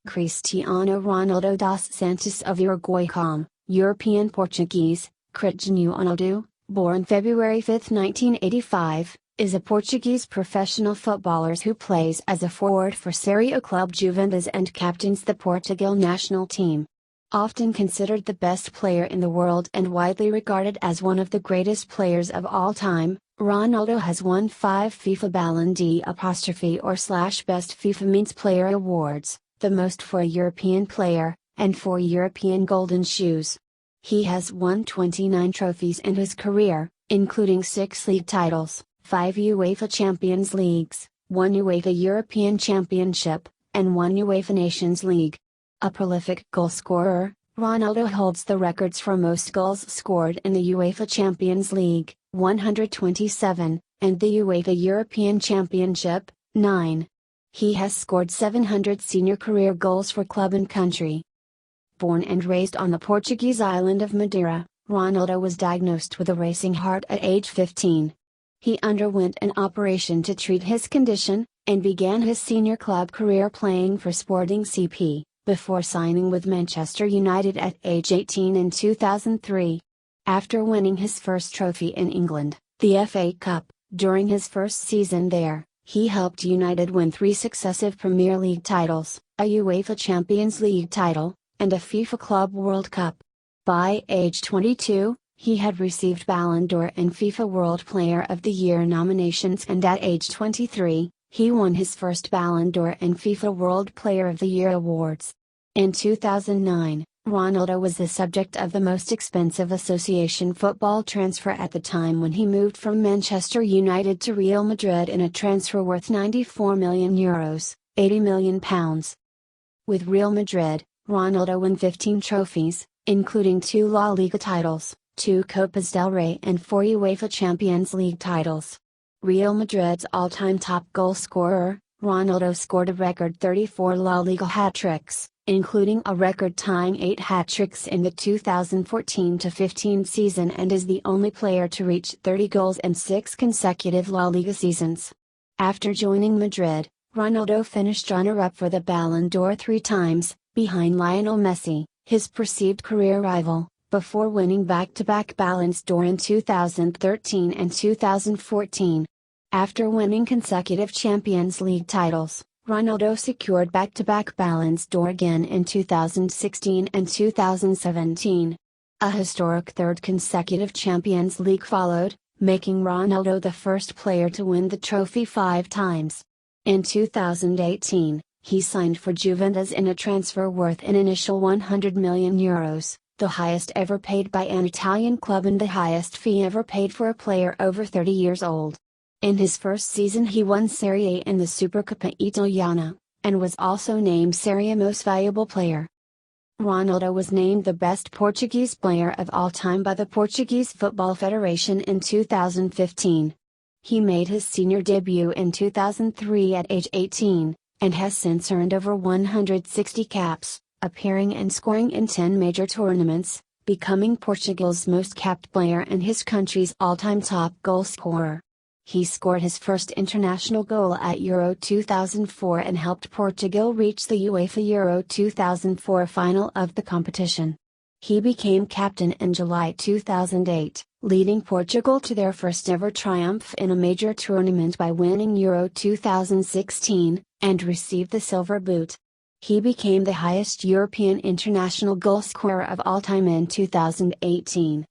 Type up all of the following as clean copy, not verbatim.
Cristiano Ronaldo dos Santos of Uruguay. European Portuguese, Cristiano Ronaldo, born February 5, 1985, is a Portuguese professional footballer who plays as a forward for Série A club Juventus and captains the Portugal national team. Often considered the best player in the world and widely regarded as one of the greatest players of all time, Ronaldo has won 5 FIFA Ballon d'Or/Best FIFA Means Player awards, the most for a European player, and 4 European Golden Shoes. He has won 29 trophies in his career, including 6 league titles, 5 UEFA Champions Leagues, 1 UEFA European Championship, and 1 UEFA Nations League. A prolific goalscorer, Ronaldo holds the records for most goals scored in the UEFA Champions League, 127, and the UEFA European Championship, 9. He has scored 700 senior career goals for club and country. Born and raised on the Portuguese island of Madeira, Ronaldo was diagnosed with a racing heart at age 15. He underwent an operation to treat his condition, and began his senior club career playing for Sporting CP, before signing with Manchester United at age 18 in 2003. After winning his first trophy in England, the FA Cup, during his first season there, he helped United win 3 successive Premier League titles, a UEFA Champions League title, and a FIFA Club World Cup. By age 22, he had received Ballon d'Or and FIFA World Player of the Year nominations, and at age 23, he won his first Ballon d'Or and FIFA World Player of the Year awards. In 2009, Ronaldo was the subject of the most expensive association football transfer at the time when he moved from Manchester United to Real Madrid in a transfer worth €94 million, £80 million. With Real Madrid, Ronaldo won 15 trophies, including 2 La Liga titles, 2 Copas del Rey and 4 UEFA Champions League titles. Real Madrid's all-time top goal scorer, Ronaldo scored a record 34 La Liga hat-tricks, including a record-tying 8 hat-tricks in the 2014-15 season, and is the only player to reach 30 goals in 6 consecutive La Liga seasons. After joining Madrid, Ronaldo finished runner-up for the Ballon d'Or 3 times, behind Lionel Messi, his perceived career rival, before winning back-to-back Ballons d'Or in 2013 and 2014. After winning consecutive Champions League titles, Ronaldo secured back-to-back Ballons d'Or again in 2016 and 2017. A historic 3rd consecutive Champions League followed, making Ronaldo the first player to win the trophy 5 times. In 2018, he signed for Juventus in a transfer worth an initial €100 million, the highest ever paid by an Italian club and the highest fee ever paid for a player over 30 years old. In his first season he won Serie A and the Supercoppa Italiana, and was also named Serie A Most Valuable Player. Ronaldo was named the best Portuguese player of all time by the Portuguese Football Federation in 2015. He made his senior debut in 2003 at age 18, and has since earned over 160 caps, appearing and scoring in 10 major tournaments, becoming Portugal's most capped player and his country's all-time top goal scorer. He scored his first international goal at Euro 2004 and helped Portugal reach the UEFA Euro 2004 final of the competition. He became captain in July 2008, leading Portugal to their first ever triumph in a major tournament by winning Euro 2016, and received the Silver Boot. He became the highest European international goal scorer of all time in 2018.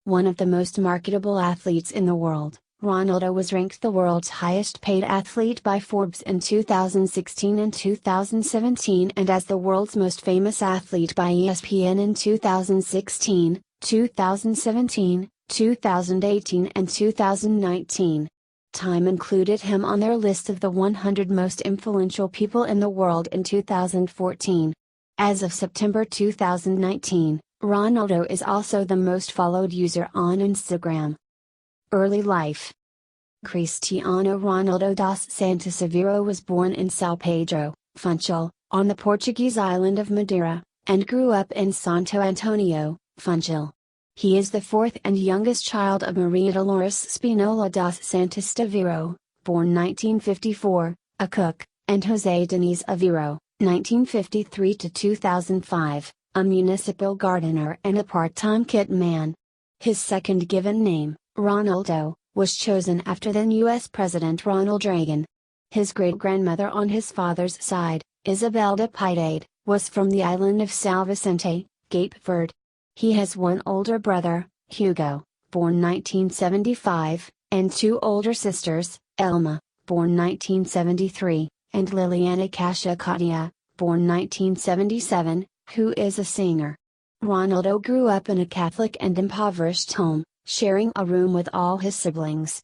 One of the most marketable athletes in the world, Ronaldo was ranked the world's highest paid athlete by Forbes in 2016 and 2017, and as the world's most famous athlete by ESPN in 2016, 2017, 2018 and 2019. Time included him on their list of the 100 most influential people in the world in 2014. As of September 2019, Ronaldo is also the most followed user on Instagram. Early life. Cristiano Ronaldo dos Santos Aveiro was born in São Pedro, Funchal, on the Portuguese island of Madeira, and grew up in Santo Antonio, Funchal. He is the 4th and youngest child of Maria Dolores Spinola dos Santos Aveiro, born 1954, a cook, and José Diniz Aveiro, 1953 to 2005, a municipal gardener and a part-time kit man. His second given name, Ronaldo, was chosen after then U.S. President Ronald Reagan. His great-grandmother on his father's side, Isabel de Piedade, was from the island of São Vicente, Cape Verde. He has one older brother, Hugo, born 1975, and two older sisters, Elma, born 1973, and Liliana Kasia Katia, born 1977, who is a singer. Ronaldo grew up in a Catholic and impoverished home, sharing a room with all his siblings.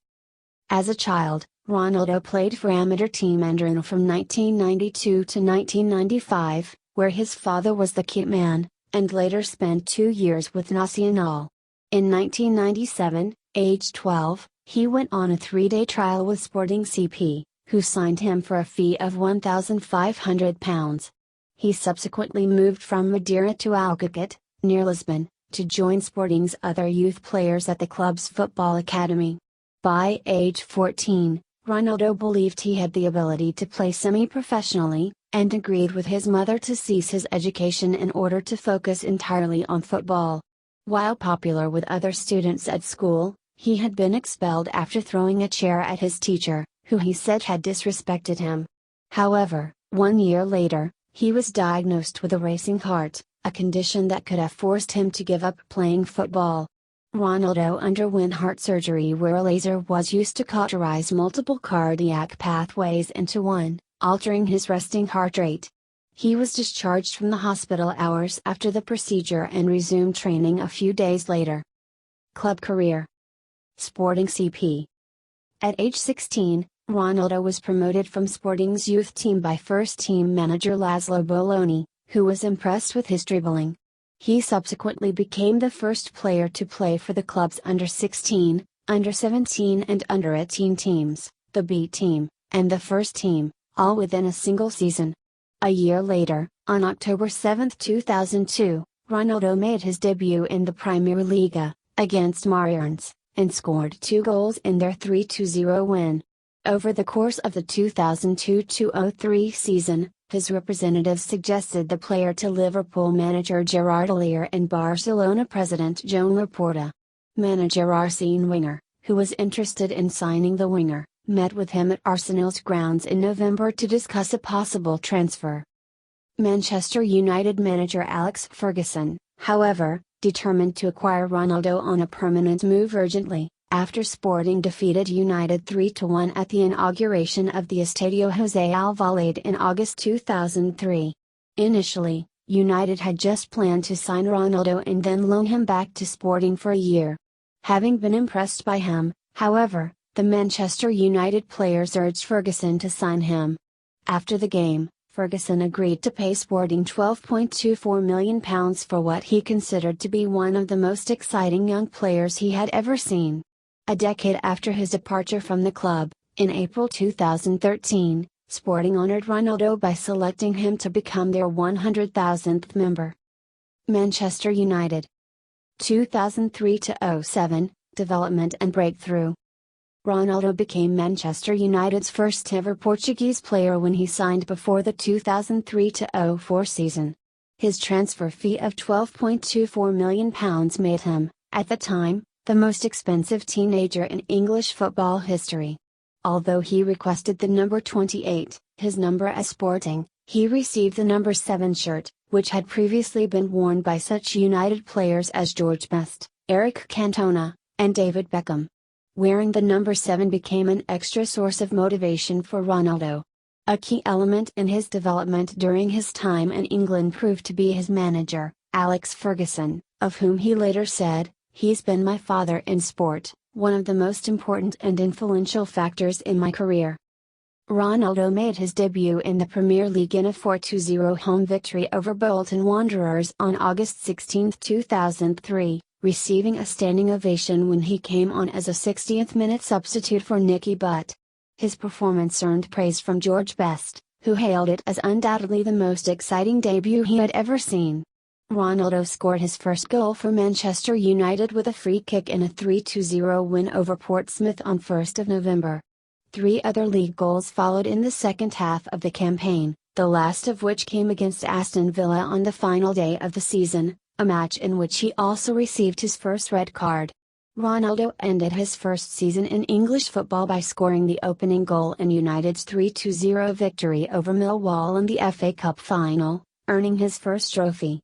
As a child, Ronaldo played for amateur team Andrino from 1992 to 1995, where his father was the kit man, and later spent 2 years with Nacional. In 1997, age 12, he went on a 3-day trial with Sporting CP, who signed him for a fee of £1,500. He subsequently moved from Madeira to Alcacat, near Lisbon, to join Sporting's other youth players at the club's football academy. By age 14, Ronaldo believed he had the ability to play semi-professionally, and agreed with his mother to cease his education in order to focus entirely on football. While popular with other students at school, he had been expelled after throwing a chair at his teacher, who he said had disrespected him. However, 1 year later, he was diagnosed with a racing heart, a condition that could have forced him to give up playing football. Ronaldo underwent heart surgery where a laser was used to cauterize multiple cardiac pathways into one, altering his resting heart rate. He was discharged from the hospital hours after the procedure and resumed training a few days later. Club career. Sporting CP. At age 16, Ronaldo was promoted from Sporting's youth team by first-team manager Laszlo Bologna, who was impressed with his dribbling. He subsequently became the first player to play for the club's under-16, under-17 and under-18 teams, the B team, and the first team, all within a single season. A year later, on October 7, 2002, Ronaldo made his debut in the Primeira Liga, against Marians, and scored 2 goals in their 3-0 win. Over the course of the 2002-03 season, his representatives suggested the player to Liverpool manager Gerard Houllier and Barcelona president Joan Laporta. Manager Arsene Wenger, who was interested in signing the winger, met with him at Arsenal's grounds in November to discuss a possible transfer. Manchester United manager Alex Ferguson, however, determined to acquire Ronaldo on a permanent move urgently, after Sporting defeated United 3-1 at the inauguration of the Estadio José Alvalade in August 2003. Initially, United had just planned to sign Ronaldo and then loan him back to Sporting for a year. Having been impressed by him, however, the Manchester United players urged Ferguson to sign him. After the game, Ferguson agreed to pay Sporting £12.24 million for what he considered to be one of the most exciting young players he had ever seen. A decade after his departure from the club, in April 2013, Sporting honored Ronaldo by selecting him to become their 100,000th member. Manchester United. 2003-07, Development and Breakthrough. Ronaldo became Manchester United's first ever Portuguese player when he signed before the 2003-04 season. His transfer fee of £12.24 million made him, at the time, the most expensive teenager in English football history. Although he requested the number 28, his number at Sporting, he received the number 7 shirt, which had previously been worn by such United players as George Best, Eric Cantona, and David Beckham. Wearing the number 7 became an extra source of motivation for Ronaldo. A key element in his development during his time in England proved to be his manager, Alex Ferguson, of whom he later said, "He's been my father in sport, one of the most important and influential factors in my career." Ronaldo made his debut in the Premier League in a 4-0 home victory over Bolton Wanderers on August 16, 2003, receiving a standing ovation when he came on as a 60th-minute substitute for Nicky Butt. His performance earned praise from George Best, who hailed it as undoubtedly the most exciting debut he had ever seen. Ronaldo scored his first goal for Manchester United with a free kick in a 3-0 win over Portsmouth on November 1. 3 other league goals followed in the second half of the campaign, the last of which came against Aston Villa on the final day of the season, a match in which he also received his first red card. Ronaldo ended his first season in English football by scoring the opening goal in United's 3-0 victory over Millwall in the FA Cup final, earning his first trophy.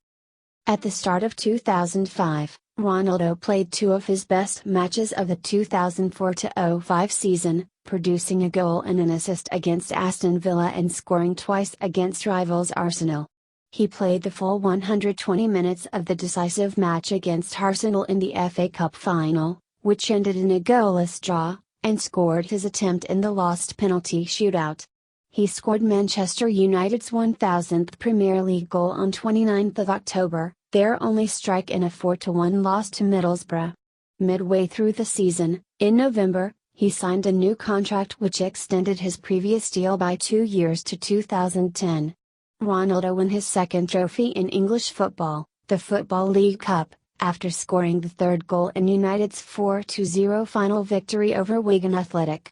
At the start of 2005, Ronaldo played two of his best matches of the 2004-05 season, producing a goal and an assist against Aston Villa and scoring twice against rivals Arsenal. He played the full 120 minutes of the decisive match against Arsenal in the FA Cup final, which ended in a goalless draw, and scored his attempt in the lost penalty shootout. He scored Manchester United's 1000th Premier League goal on 29 October, their only strike in a 4-1 loss to Middlesbrough. Midway through the season, in November, he signed a new contract which extended his previous deal by 2 years to 2010. Ronaldo won his second trophy in English football, the Football League Cup, after scoring the third goal in United's 4-0 final victory over Wigan Athletic.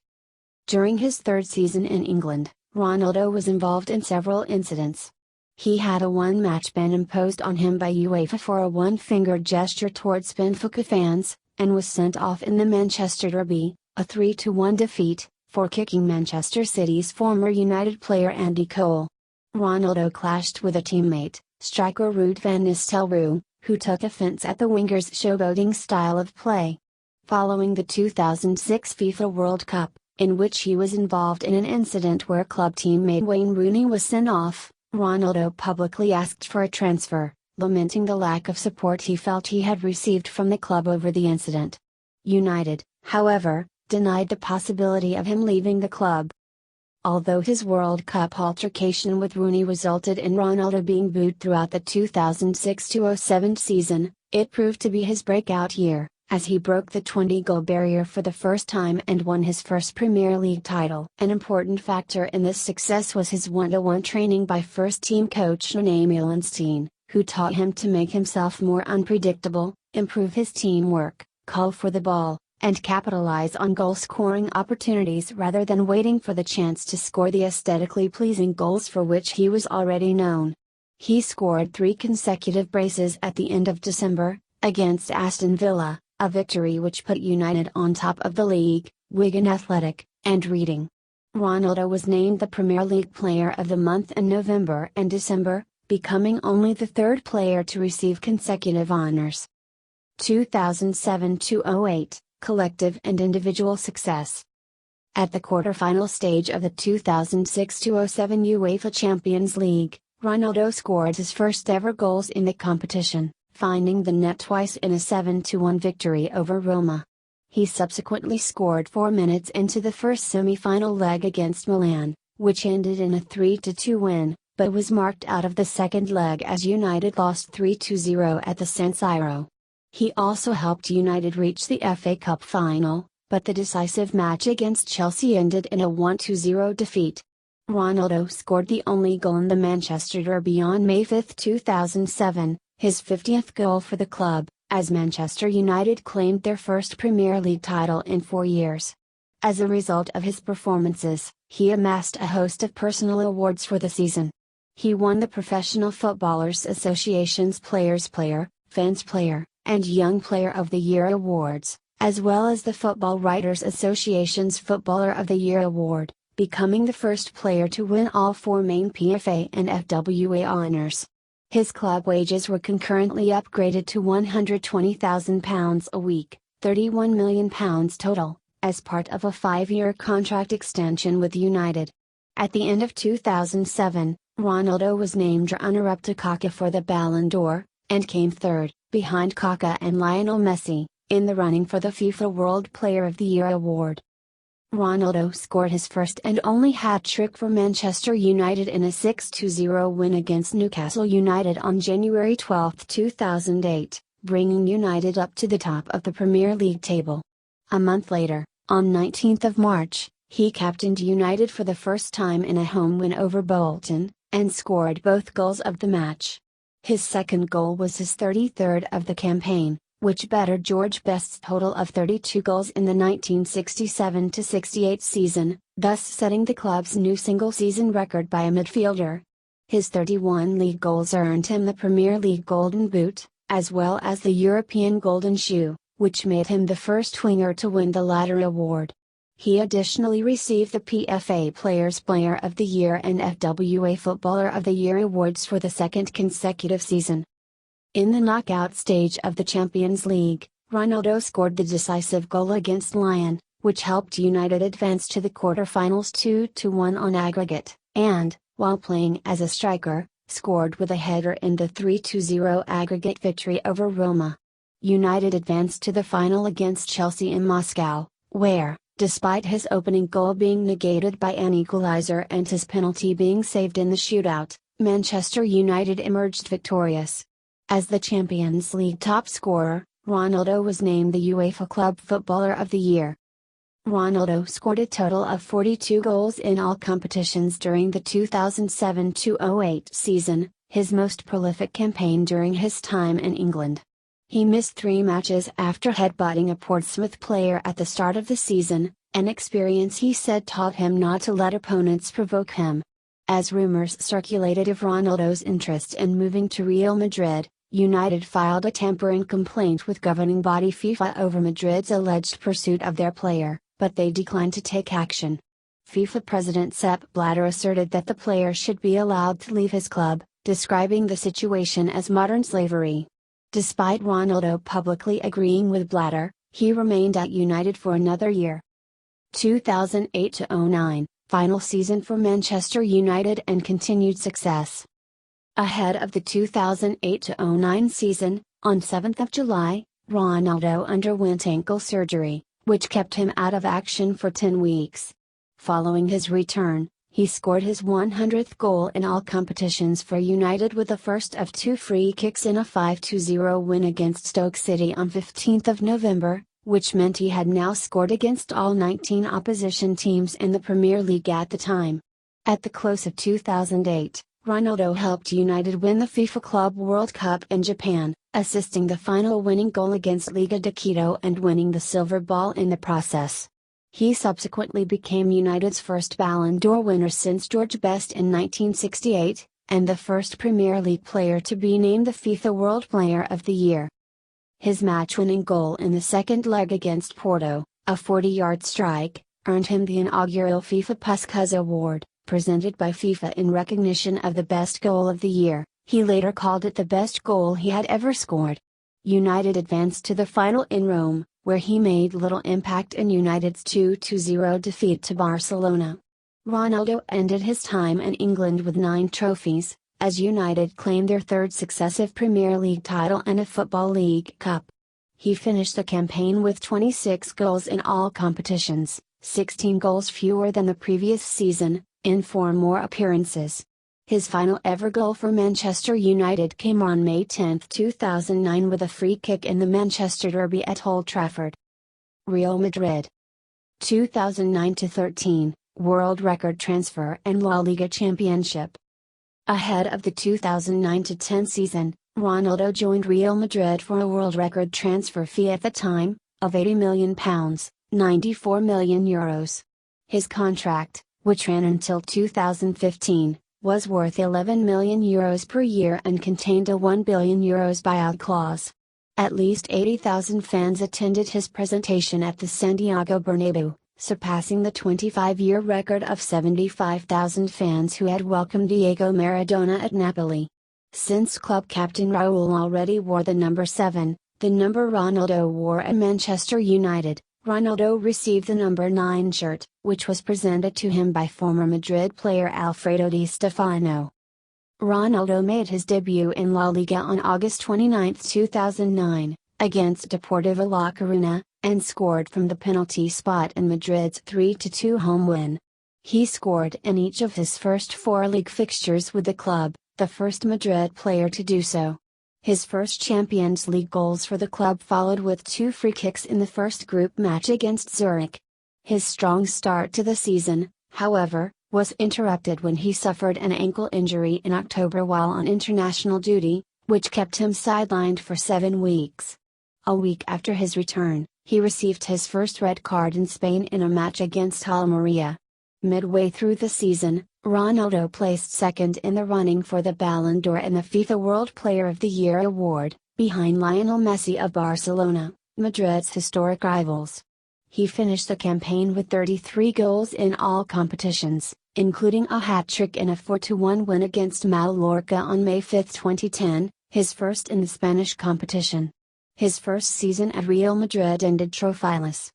During his third season in England, Ronaldo was involved in several incidents. He had a one-match ban imposed on him by UEFA for a one-fingered gesture towards Benfica fans, and was sent off in the Manchester derby, a 3-1 defeat, for kicking Manchester City's former United player Andy Cole. Ronaldo clashed with a teammate, striker Ruud van Nistelrooy, who took offense at the winger's showboating style of play. Following the 2006 FIFA World Cup, in which he was involved in an incident where club teammate Wayne Rooney was sent off, Ronaldo publicly asked for a transfer, lamenting the lack of support he felt he had received from the club over the incident. United, however, denied the possibility of him leaving the club. Although his World Cup altercation with Rooney resulted in Ronaldo being booed throughout the 2006-07 season, it proved to be his breakout year, as he broke the 20-goal barrier for the first time and won his first Premier League title. An important factor in this success was his one-to-one training by first-team coach René Meulensteen, who taught him to make himself more unpredictable, improve his teamwork, call for the ball, and capitalize on goal-scoring opportunities rather than waiting for the chance to score the aesthetically pleasing goals for which he was already known. He scored 3 consecutive braces at the end of December, against Aston Villa, a victory which put United on top of the league, Wigan Athletic, and Reading. Ronaldo was named the Premier League Player of the Month in November and December, becoming only the third player to receive consecutive honors. 2007-08, Collective and Individual Success. At the quarter-final stage of the 2006-07 UEFA Champions League, Ronaldo scored his first ever goals in the competition, finding the net twice in a 7-1 victory over Roma. He subsequently scored 4 minutes into the first semi-final leg against Milan, which ended in a 3-2 win, but was marked out of the second leg as United lost 3-0 at the San Siro. He also helped United reach the FA Cup final, but the decisive match against Chelsea ended in a 1-0 defeat. Ronaldo scored the only goal in the Manchester derby on May 5, 2007, his 50th goal for the club, as Manchester United claimed their first Premier League title in 4 years. As a result of his performances, he amassed a host of personal awards for the season. He won the Professional Footballers Association's Players Player, Fans Player, and Young Player of the Year awards, as well as the Football Writers Association's Footballer of the Year award, becoming the first player to win all 4 main PFA and FWA honors. His club wages were concurrently upgraded to £120,000 a week, £31 million total, as part of a 5-year contract extension with United. At the end of 2007, Ronaldo was named runner-up to Kaká for the Ballon d'Or, and came third, behind Kaká and Lionel Messi, in the running for the FIFA World Player of the Year award. Ronaldo scored his first and only hat-trick for Manchester United in a 6-0 win against Newcastle United on January 12, 2008, bringing United up to the top of the Premier League table. A month later, on 19 March, he captained United for the first time in a home win over Bolton, and scored both goals of the match. His second goal was his 33rd of the campaign, which bettered George Best's total of 32 goals in the 1967-68 season, thus setting the club's new single-season record by a midfielder, His 31 league goals earned him the Premier League Golden Boot, as well as the European Golden Shoe, which made him the first winger to win the latter award. He additionally received the PFA Players Player of the Year and FWA Footballer of the Year awards for the second consecutive season. In the knockout stage of the Champions League, Ronaldo scored the decisive goal against Lyon, which helped United advance to the quarter-finals 2-1 on aggregate, and, while playing as a striker, scored with a header in the 3-0 aggregate victory over Roma. United advanced to the final against Chelsea in Moscow, where, despite his opening goal being negated by an equalizer and his penalty being saved in the shootout, Manchester United emerged victorious. As the Champions League top scorer, Ronaldo was named the UEFA Club Footballer of the Year. Ronaldo scored a total of 42 goals in all competitions during the 2007-08 season, his most prolific campaign during his time in England. He missed 3 matches after headbutting a Portsmouth player at the start of the season, an experience he said taught him not to let opponents provoke him. As rumors circulated of Ronaldo's interest in moving to Real Madrid, United filed a tampering complaint with governing body FIFA over Madrid's alleged pursuit of their player, but they declined to take action. FIFA President Sepp Blatter asserted that the player should be allowed to leave his club, describing the situation as modern slavery. Despite Ronaldo publicly agreeing with Blatter, he remained at United for another year. 2008-09, final season for Manchester United and continued success. Ahead of the 2008-09 season, on 7th of July, Ronaldo underwent ankle surgery, which kept him out of action for 10 weeks. Following his return, he scored his 100th goal in all competitions for United with the first of 2 free kicks in a 5-0 win against Stoke City on 15th of November, which meant he had now scored against all 19 opposition teams in the Premier League at the time. At the close of 2008, Ronaldo helped United win the FIFA Club World Cup in Japan, assisting the final winning goal against Liga de Quito and winning the silver ball in the process. He subsequently became United's first Ballon d'Or winner since George Best in 1968, and the first Premier League player to be named the FIFA World Player of the Year. His match-winning goal in the second leg against Porto, a 40-yard strike, earned him the inaugural FIFA Puskas Award, presented by FIFA in recognition of the best goal of the year. He later called it the best goal he had ever scored. United advanced to the final in Rome, where he made little impact in United's 2-0 defeat to Barcelona. Ronaldo ended his time in England with 9 trophies, as United claimed their 3rd successive Premier League title and a Football League Cup. He finished the campaign with 26 goals in all competitions, 16 goals fewer than the previous season, in 4 more appearances. His final ever goal for Manchester United came on May 10, 2009 with a free kick in the Manchester Derby at Old Trafford. Real Madrid. 2009-13, World Record Transfer and La Liga Championship. Ahead of the 2009-10 season, Ronaldo joined Real Madrid for a world record transfer fee at the time, of £80 million, €94 million. His contract, which ran until 2015, was worth €11 million per year and contained a €1 billion buyout clause. At least 80,000 fans attended his presentation at the Santiago Bernabeu, surpassing the 25-year record of 75,000 fans who had welcomed Diego Maradona at Napoli. Since club captain Raúl already wore the number 7, the number Ronaldo wore at Manchester United, Ronaldo received the number 9 shirt, which was presented to him by former Madrid player Alfredo Di Stefano. Ronaldo made his debut in La Liga on August 29, 2009, against Deportivo La Coruña, and scored from the penalty spot in Madrid's 3-2 home win. He scored in each of his first 4 league fixtures with the club, the first Madrid player to do so. His first Champions League goals for the club followed with 2 free kicks in the first group match against Zurich. His strong start to the season, however, was interrupted when he suffered an ankle injury in October while on international duty, which kept him sidelined for 7 weeks. A week after his return, he received his first red card in Spain in a match against Almería. Midway through the season, Ronaldo placed second in the running for the Ballon d'Or and the FIFA World Player of the Year award, behind Lionel Messi of Barcelona, Madrid's historic rivals. He finished the campaign with 33 goals in all competitions, including a hat-trick and a 4-1 win against Mallorca on May 5, 2010, his first in the Spanish competition. His first season at Real Madrid ended trophyless.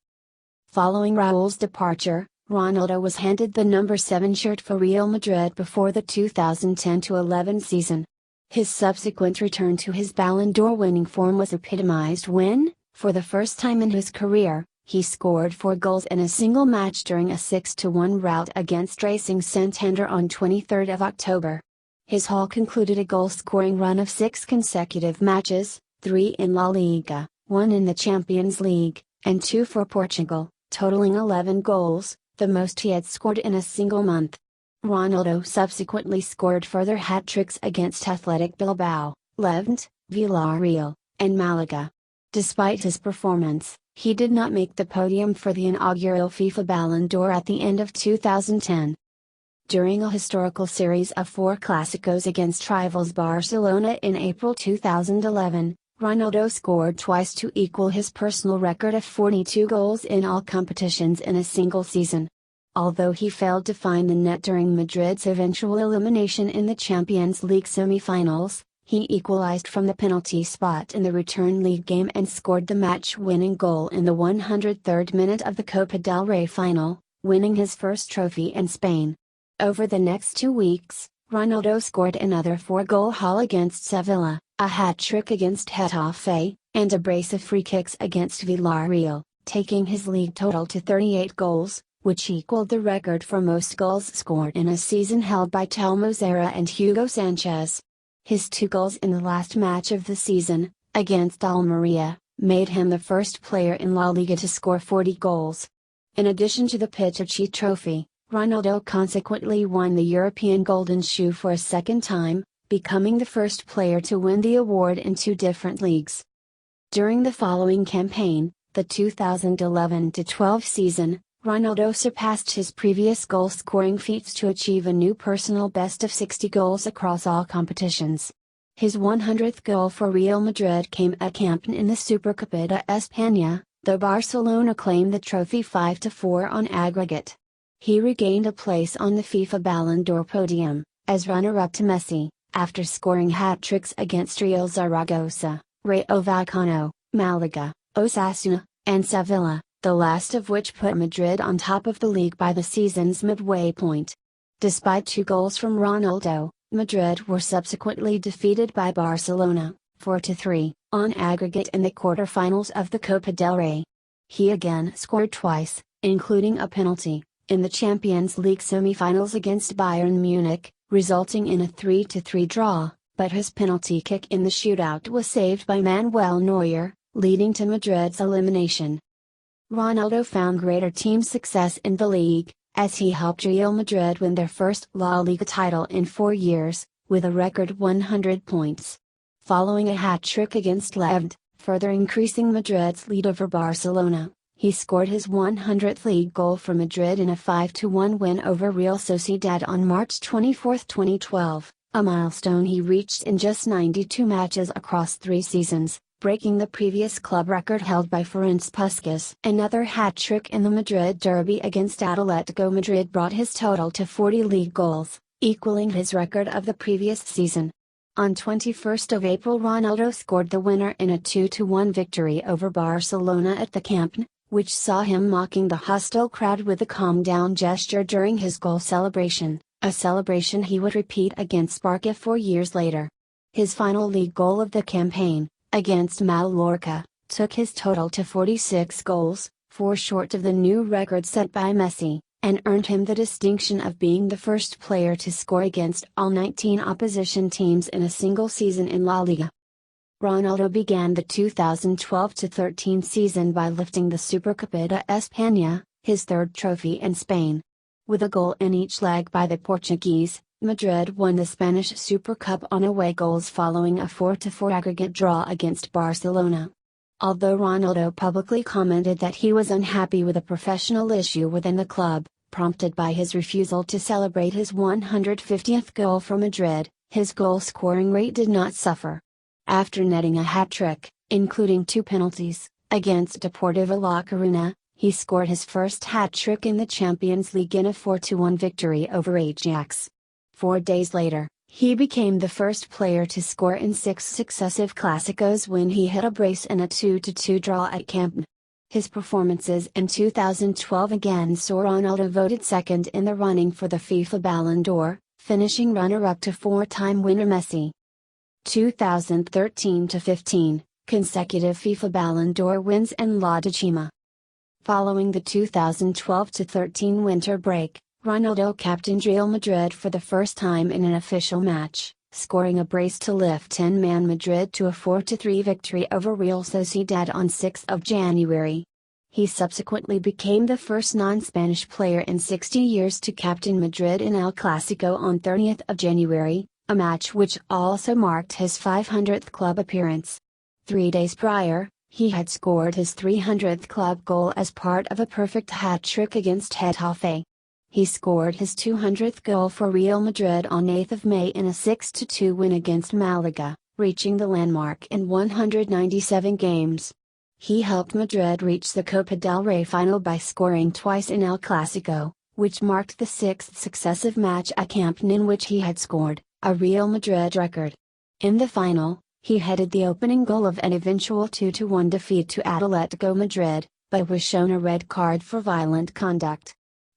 Following Raúl's departure, Ronaldo was handed the number 7 shirt for Real Madrid before the 2010-11 season. His subsequent return to his Ballon d'Or winning form was epitomized when, for the first time in his career, he scored 4 goals in a single match during a 6-1 rout against Racing Santander on 23 October. His haul concluded a goal-scoring run of 6 consecutive matches, 3 in La Liga, 1 in the Champions League, and 2 for Portugal, totaling 11 goals, the most he had scored in a single month. Ronaldo subsequently scored further hat-tricks against Athletic Bilbao, Levante, Villarreal, and Malaga. Despite his performance, he did not make the podium for the inaugural FIFA Ballon d'Or at the end of 2010. During a historical series of 4 Clásicos against rivals Barcelona in April 2011, Ronaldo scored twice to equal his personal record of 42 goals in all competitions in a single season. Although he failed to find the net during Madrid's eventual elimination in the Champions League semi-finals, he equalized from the penalty spot in the return league game and scored the match-winning goal in the 103rd minute of the Copa del Rey final, winning his first trophy in Spain. Over the next 2 weeks, Ronaldo scored another 4-goal haul against Sevilla, a hat-trick against Getafe, and a brace of free kicks against Villarreal, taking his league total to 38 goals, which equaled the record for most goals scored in a season held by Telmo Zarra and Hugo Sanchez. His 2 goals in the last match of the season, against Almeria, made him the first player in La Liga to score 40 goals. In addition to the Pichichi Trophy, Ronaldo consequently won the European Golden Shoe for a second time, becoming the first player to win the award in 2 different leagues. During the following campaign, the 2011-12 season, Ronaldo surpassed his previous goal-scoring feats to achieve a new personal best of 60 goals across all competitions. His 100th goal for Real Madrid came at Camp Nou in the Supercopa de España, though Barcelona claimed the trophy 5-4 on aggregate. He regained a place on the FIFA Ballon d'Or podium, as runner-up to Messi, after scoring hat-tricks against Real Zaragoza, Rayo Vallecano, Malaga, Osasuna, and Sevilla, the last of which put Madrid on top of the league by the season's midway point. Despite 2 goals from Ronaldo, Madrid were subsequently defeated by Barcelona, 4-3, on aggregate in the quarter-finals of the Copa del Rey. He again scored twice, including a penalty, in the Champions League semi-finals against Bayern Munich, resulting in a 3-3 draw, but his penalty kick in the shootout was saved by Manuel Neuer, leading to Madrid's elimination. Ronaldo found greater team success in the league, as he helped Real Madrid win their first La Liga title in 4 years, with a record 100 points. Following a hat-trick against Levante, further increasing Madrid's lead over Barcelona, he scored his 100th league goal for Madrid in a 5-1 win over Real Sociedad on March 24, 2012, a milestone he reached in just 92 matches across 3 seasons, breaking the previous club record held by Ferenc Puskás. Another hat-trick in the Madrid derby against Atletico Madrid brought his total to 40 league goals, equaling his record of the previous season. On 21st of April, Ronaldo scored the winner in a 2-1 victory over Barcelona at the Camp Nou, which saw him mocking the hostile crowd with a calm-down gesture during his goal celebration, a celebration he would repeat against Barca 4 years later. His final league goal of the campaign, against Mallorca, took his total to 46 goals, 4 short of the new record set by Messi, and earned him the distinction of being the first player to score against all 19 opposition teams in a single season in La Liga. Ronaldo began the 2012-13 season by lifting the Supercopa de España, his 3rd trophy in Spain. With a goal in each leg by the Portuguese, Madrid won the Spanish Super Cup on away goals following a 4-4 aggregate draw against Barcelona. Although Ronaldo publicly commented that he was unhappy with a professional issue within the club, Prompted by his refusal to celebrate his 150th goal for Madrid, his goal-scoring rate did not suffer. After netting a hat-trick, including 2 penalties, against Deportivo La Coruña, he scored his first hat-trick in the Champions League in a 4-1 victory over Ajax. 4 days later, he became the first player to score in 6 successive Clásicos when he hit a brace in a 2-2 draw at Camp Nou. His performances in 2012 again saw Ronaldo voted second in the running for the FIFA Ballon d'Or, finishing runner-up to 4-time winner Messi. 2013-15, consecutive FIFA Ballon d'Or wins and La Decima. Following the 2012-13 winter break, Ronaldo captained Real Madrid for the first time in an official match, scoring a brace to lift 10-man Madrid to a 4-3 victory over Real Sociedad on 6 January. He subsequently became the first non-Spanish player in 60 years to captain Madrid in El Clásico on 30 January, a match which also marked his 500th club appearance. 3 days prior, he had scored his 300th club goal as part of a perfect hat-trick against Getafe. He scored his 200th goal for Real Madrid on 8 May in a 6-2 win against Malaga, reaching the landmark in 197 games. He helped Madrid reach the Copa del Rey final by scoring twice in El Clásico, which marked the 6th successive match at Camp Nou in which he had scored, a Real Madrid record. In the final, he headed the opening goal of an eventual 2-1 defeat to Atletico Madrid, but was shown a red card for violent conduct.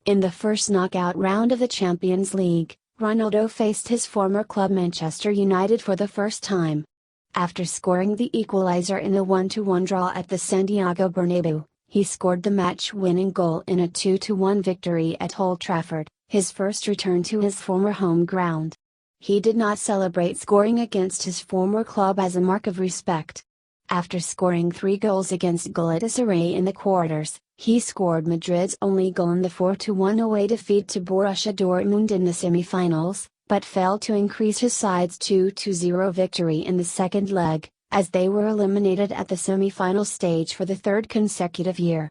In the first knockout round of the Champions League, Ronaldo faced his former club Manchester United for the first time. After scoring the equalizer in a 1-1 draw at the Santiago Bernabeu, he scored the match-winning goal in a 2-1 victory at Old Trafford, his first return to his former home ground. He did not celebrate scoring against his former club as a mark of respect. After scoring 3 goals against Galatasaray in the quarters, he scored Madrid's only goal in the 4-1 away defeat to Borussia Dortmund in the semi-finals, but failed to increase his side's 2-0 victory in the second leg, as they were eliminated at the semi-final stage for the 3rd consecutive year.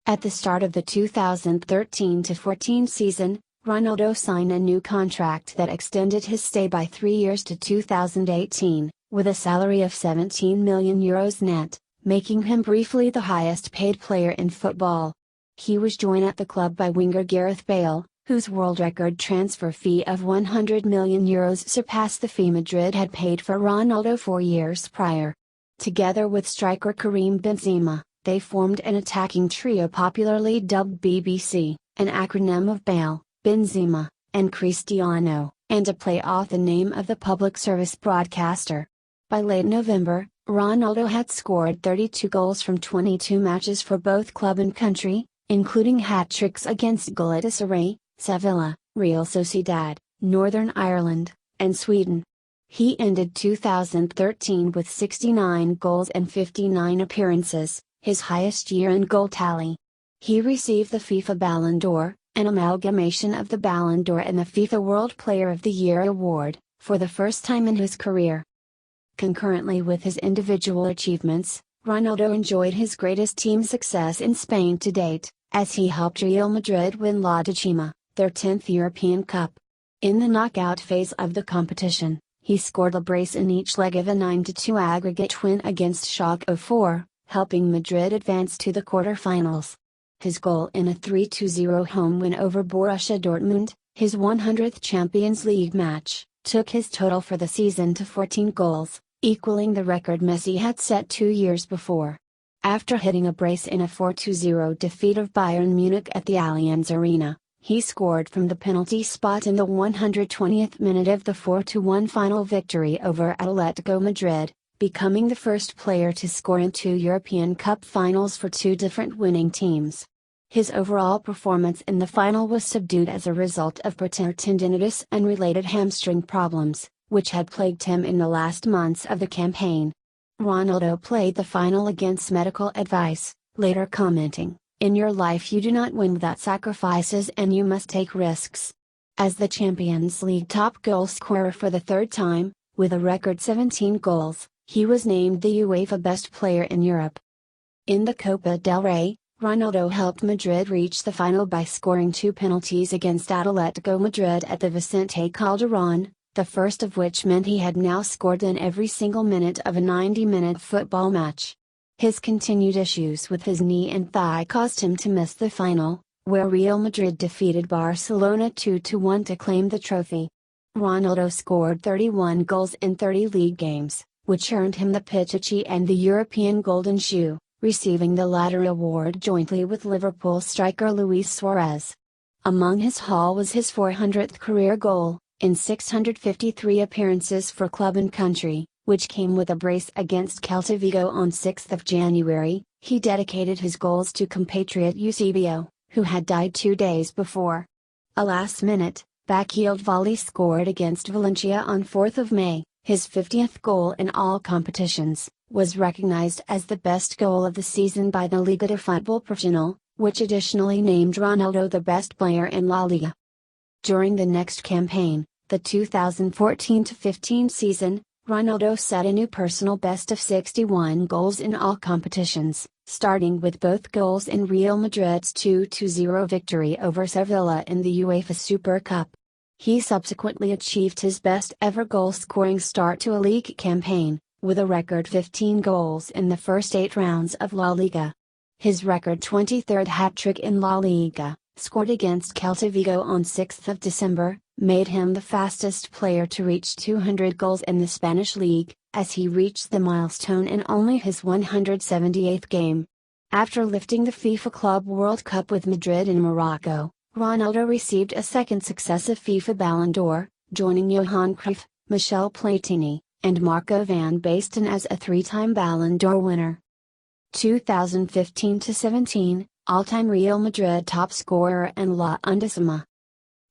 At the start of the 2013-14 season, Ronaldo signed a new contract that extended his stay by 3 years to 2018, with a salary of €17 million net, making him briefly the highest-paid player in football. He was joined at the club by winger Gareth Bale, whose world record transfer fee of €100 million surpassed the fee Madrid had paid for Ronaldo 4 years prior. Together with striker Karim Benzema, they formed an attacking trio popularly dubbed BBC, an acronym of Bale, Benzema, and Cristiano, and a play off the name of the public service broadcaster. By late November, Ronaldo had scored 32 goals from 22 matches for both club and country, including hat-tricks against Galatasaray, Sevilla, Real Sociedad, Northern Ireland, and Sweden. He ended 2013 with 69 goals and 59 appearances, his highest year-end goal tally. He received the FIFA Ballon d'Or, an amalgamation of the Ballon d'Or and the FIFA World Player of the Year award, for the first time in his career. Concurrently with his individual achievements, Ronaldo enjoyed his greatest team success in Spain to date, as he helped Real Madrid win La Decima, their 10th European Cup. In the knockout phase of the competition, he scored a brace in each leg of a 9-2 aggregate win against Schalke 04, helping Madrid advance to the quarter-finals. His goal in a 3-0 home win over Borussia Dortmund, his 100th Champions League match, took his total for the season to 14 goals, equaling the record Messi had set 2 years before. After hitting a brace in a 4-0 defeat of Bayern Munich at the Allianz Arena, he scored from the penalty spot in the 120th minute of the 4-1 final victory over Atletico Madrid, becoming the first player to score in 2 European Cup finals for 2 different winning teams. His overall performance in the final was subdued as a result of plantar tendinitis and related hamstring problems, which had plagued him in the last months of the campaign. Ronaldo played the final against medical advice, later commenting, "In your life you do not win without sacrifices and you must take risks." As the Champions League top goal scorer for the 3rd time, with a record 17 goals, he was named the UEFA Best Player in Europe. In the Copa del Rey, Ronaldo helped Madrid reach the final by scoring 2 penalties against Atletico Madrid at the Vicente Calderón, the first of which meant he had now scored in every single minute of a 90-minute football match. His continued issues with his knee and thigh caused him to miss the final, where Real Madrid defeated Barcelona 2-1 to claim the trophy. Ronaldo scored 31 goals in 30 league games, which earned him the Pichichi and the European Golden Shoe, receiving the latter award jointly with Liverpool striker Luis Suarez. Among his haul was his 400th career goal, in 653 appearances for club and country, which came with a brace against Celta Vigo on 6 January. He dedicated his goals to compatriot Eusebio, who had died 2 days before. A last-minute, backheel volley scored against Valencia on 4 May, his 50th goal in all competitions, was recognized as the best goal of the season by the Liga de Fútbol Profesional, which additionally named Ronaldo the best player in La Liga. During the next campaign, the 2014-15 season, Ronaldo set a new personal best of 61 goals in all competitions, starting with both goals in Real Madrid's 2-0 victory over Sevilla in the UEFA Super Cup. He subsequently achieved his best ever goal-scoring start to a league campaign, with a record 15 goals in the first 8 rounds of La Liga. His record 23rd hat-trick in La Liga, scored against Celta Vigo on 6 December, made him the fastest player to reach 200 goals in the Spanish league, as he reached the milestone in only his 178th game. After lifting the FIFA Club World Cup with Madrid in Morocco, Ronaldo received a second successive FIFA Ballon d'Or, joining Johan Cruyff, Michel Platini, and Marco van Basten as a 3-time Ballon d'Or winner. 2015-17, all-time Real Madrid top scorer and La Undécima.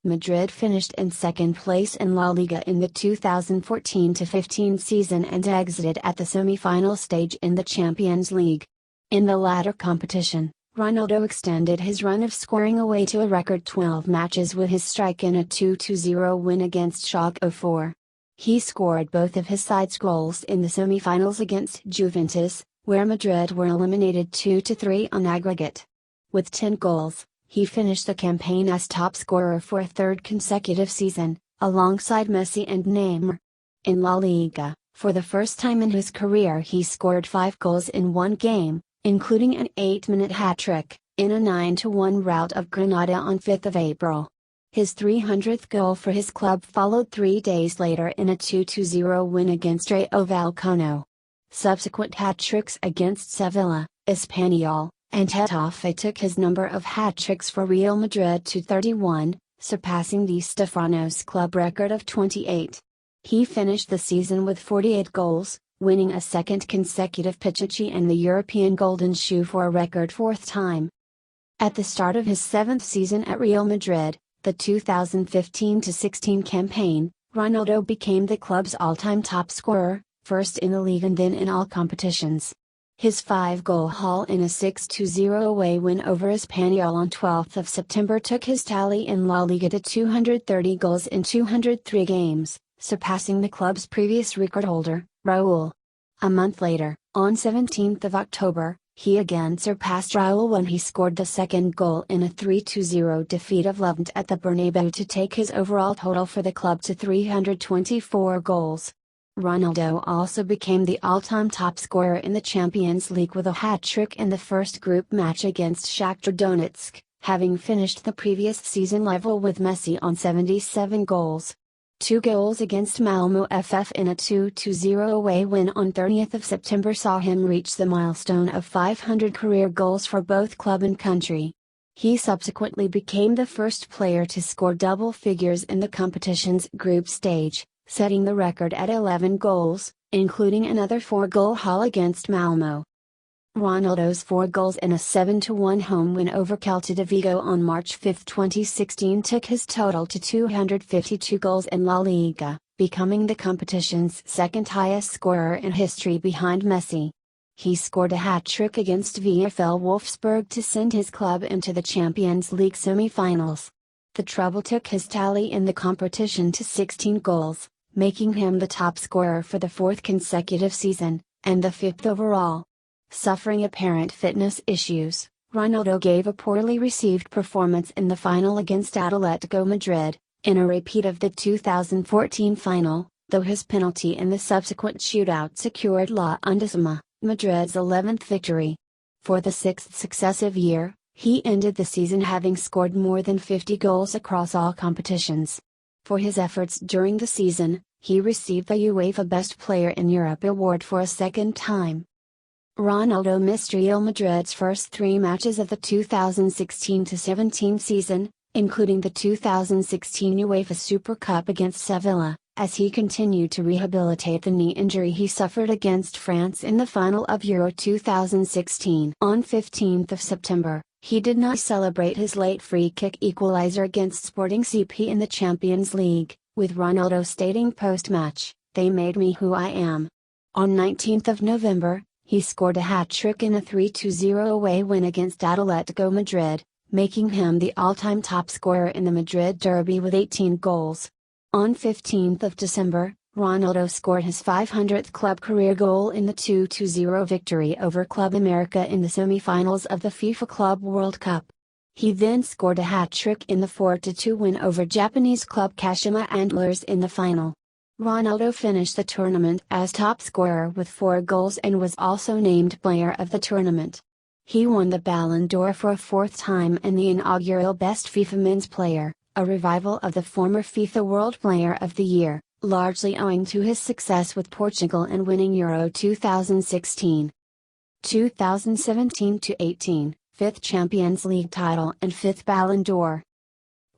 Madrid finished in second place in La Liga in the 2014-15 season and exited at the semi-final stage in the Champions League. In the latter competition, Ronaldo extended his run of scoring away to a record 12 matches with his strike in a 2-0 win against Schalke 04. He scored both of his side's goals in the semi-finals against Juventus, where Madrid were eliminated 2-3 on aggregate. With 10 goals, he finished the campaign as top scorer for a third consecutive season, alongside Messi and Neymar. In La Liga, for the first time in his career he scored 5 goals in one game, including an 8-minute hat-trick, in a 9-1 rout of Granada on 5 April. His 300th goal for his club followed 3 days later in a 2-0 win against Rayo Vallecano. Subsequent hat-tricks against Sevilla, Espanyol, and Getafe took his number of hat-tricks for Real Madrid to 31, surpassing Di Stefano's club record of 28. He finished the season with 48 goals, winning a second consecutive Pichichi and the European Golden Shoe for a record 4th time. At the start of his 7th season at Real Madrid, the 2015-16 campaign, Ronaldo became the club's all-time top scorer, first in the league and then in all competitions. His 5-goal haul in a 6-0 away win over Espanyol on 12 September took his tally in La Liga to 230 goals in 203 games, surpassing the club's previous record holder, Raúl. A month later, on 17 October, he again surpassed Raúl when he scored the second goal in a 3-0 defeat of Levante at the Bernabeu to take his overall total for the club to 324 goals. Ronaldo also became the all-time top scorer in the Champions League with a hat-trick in the first group match against Shakhtar Donetsk, having finished the previous season level with Messi on 77 goals. 2 goals against Malmö FF in a 2-0 away win on 30 September saw him reach the milestone of 500 career goals for both club and country. He subsequently became the first player to score double figures in the competition's group stage, setting the record at 11 goals, including another 4-goal haul against Malmö. Ronaldo's 4 goals in a 7-1 home win over Celta Vigo on March 5, 2016 took his total to 252 goals in La Liga, becoming the competition's second highest scorer in history behind Messi. He scored a hat-trick against VfL Wolfsburg to send his club into the Champions League semi-finals. The treble took his tally in the competition to 16 goals, making him the top scorer for the 4th consecutive season, and the 5th overall. Suffering apparent fitness issues, Ronaldo gave a poorly received performance in the final against Atletico Madrid, in a repeat of the 2014 final, though his penalty in the subsequent shootout secured La Undecima, Madrid's 11th victory. For the sixth successive year, he ended the season having scored more than 50 goals across all competitions. For his efforts during the season, he received the UEFA Best Player in Europe award for a second time. Ronaldo missed Real Madrid's first three matches of the 2016-17 season, including the 2016 UEFA Super Cup against Sevilla, as he continued to rehabilitate the knee injury he suffered against France in the final of Euro 2016. On 15 September, he did not celebrate his late free-kick equalizer against Sporting CP in the Champions League, with Ronaldo stating post-match, "They made me who I am." On 19 November, he scored a hat-trick in a 3-0 away win against Atletico Madrid, making him the all-time top scorer in the Madrid derby with 18 goals. On 15 December, Ronaldo scored his 500th club career goal in the 2-0 victory over Club America in the semi-finals of the FIFA Club World Cup. He then scored a hat-trick in the 4-2 win over Japanese club Kashima Antlers in the final. Ronaldo finished the tournament as top scorer with 4 goals and was also named player of the tournament. He won the Ballon d'Or for a fourth time and the inaugural Best FIFA Men's Player, a revival of the former FIFA World Player of the Year, largely owing to his success with Portugal and winning Euro 2016. 2017-18, 5th Champions League title and 5th Ballon d'Or.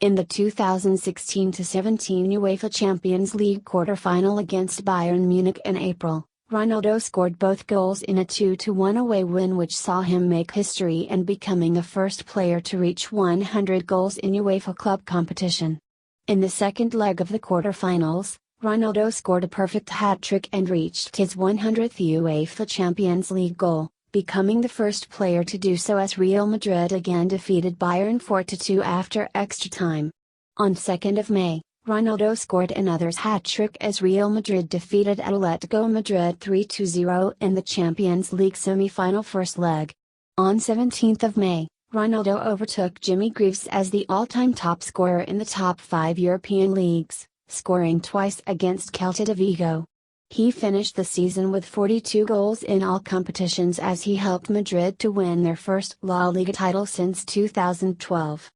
In the 2016-17 UEFA Champions League quarter-final against Bayern Munich in April, Ronaldo scored both goals in a 2-1 away win which saw him make history and becoming the first player to reach 100 goals in UEFA club competition. In the second leg of the quarter-finals, Ronaldo scored a perfect hat-trick and reached his 100th UEFA Champions League goal, becoming the first player to do so as Real Madrid again defeated Bayern 4-2 after extra time. On 2 May, Ronaldo scored another hat-trick as Real Madrid defeated Atletico Madrid 3-0 in the Champions League semi-final first leg. On 17 May, Ronaldo overtook Jimmy Greaves as the all-time top scorer in the top 5 European leagues, scoring twice against Celta de Vigo. He finished the season with 42 goals in all competitions as he helped Madrid to win their first La Liga title since 2012.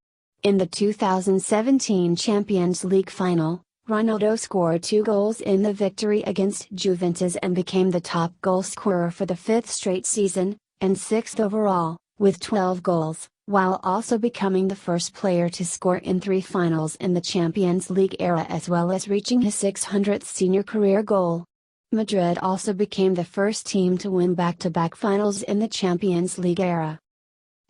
In the 2017 Champions League final, Ronaldo scored 2 goals in the victory against Juventus and became the top goal scorer for the 5th straight season, and 6th overall, with 12 goals, while also becoming the first player to score in 3 finals in the Champions League era as well as reaching his 600th senior career goal. Madrid also became the first team to win back-to-back finals in the Champions League era.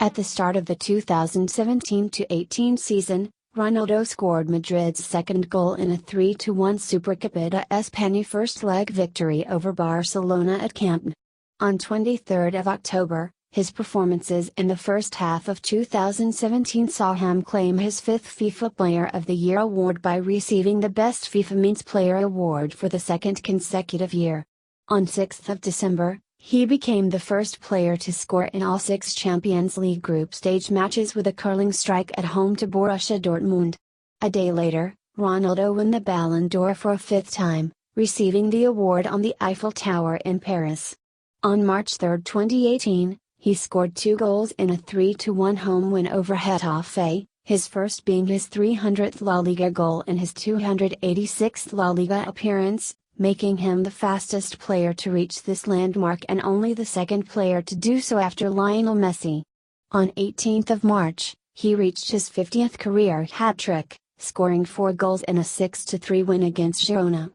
At the start of the 2017-18 season, Ronaldo scored Madrid's second goal in a 3-1 Supercopa de España first leg victory over Barcelona at Camp Nou. On 23 October, his performances in the first half of 2017 saw him claim his 5th FIFA Player of the Year award by receiving the Best FIFA Men's Player award for the second consecutive year. On 6 December, he became the first player to score in all 6 Champions League group stage matches with a curling strike at home to Borussia Dortmund. A day later, Ronaldo won the Ballon d'Or for a 5th time, receiving the award on the Eiffel Tower in Paris. On March 3, 2018, he scored 2 goals in a 3-1 home win over Getafe, his first being his 300th La Liga goal and his 286th La Liga appearance, making him the fastest player to reach this landmark and only the second player to do so after Lionel Messi. On 18 March, he reached his 50th career hat-trick, scoring 4 goals in a 6-3 win against Girona.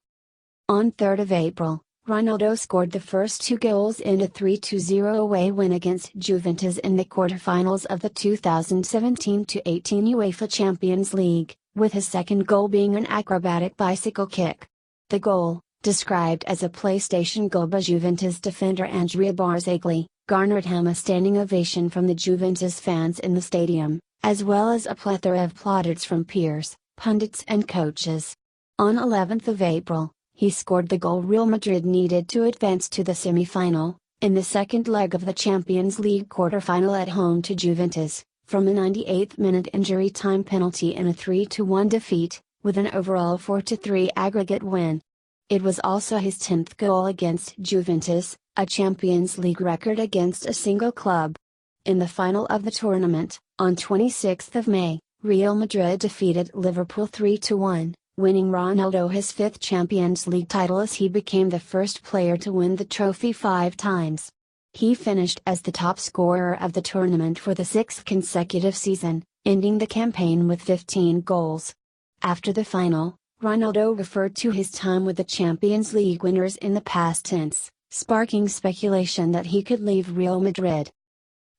On 3 April, Ronaldo scored the first 2 goals in a 3-0 away win against Juventus in the quarterfinals of the 2017-18 UEFA Champions League, with his second goal being an acrobatic bicycle kick. The goal, described as a PlayStation goal by Juventus defender Andrea Barzagli, garnered him a standing ovation from the Juventus fans in the stadium, as well as a plethora of plaudits from peers, pundits and coaches. On 11 April, he scored the goal Real Madrid needed to advance to the semi-final, In the second leg of the Champions League quarter-final at home to Juventus, from a 98th minute injury time penalty in a 3-1 defeat, with an overall 4-3 aggregate win. It was also his 10th goal against Juventus, a Champions League record against a single club. In the final of the tournament, on 26th of May, Real Madrid defeated Liverpool 3-1, winning Ronaldo his 5th Champions League title as he became the first player to win the trophy 5 times. He finished as the top scorer of the tournament for the 6th consecutive season, ending the campaign with 15 goals. After the final, Ronaldo referred to his time with the Champions League winners in the past tense, sparking speculation that he could leave Real Madrid.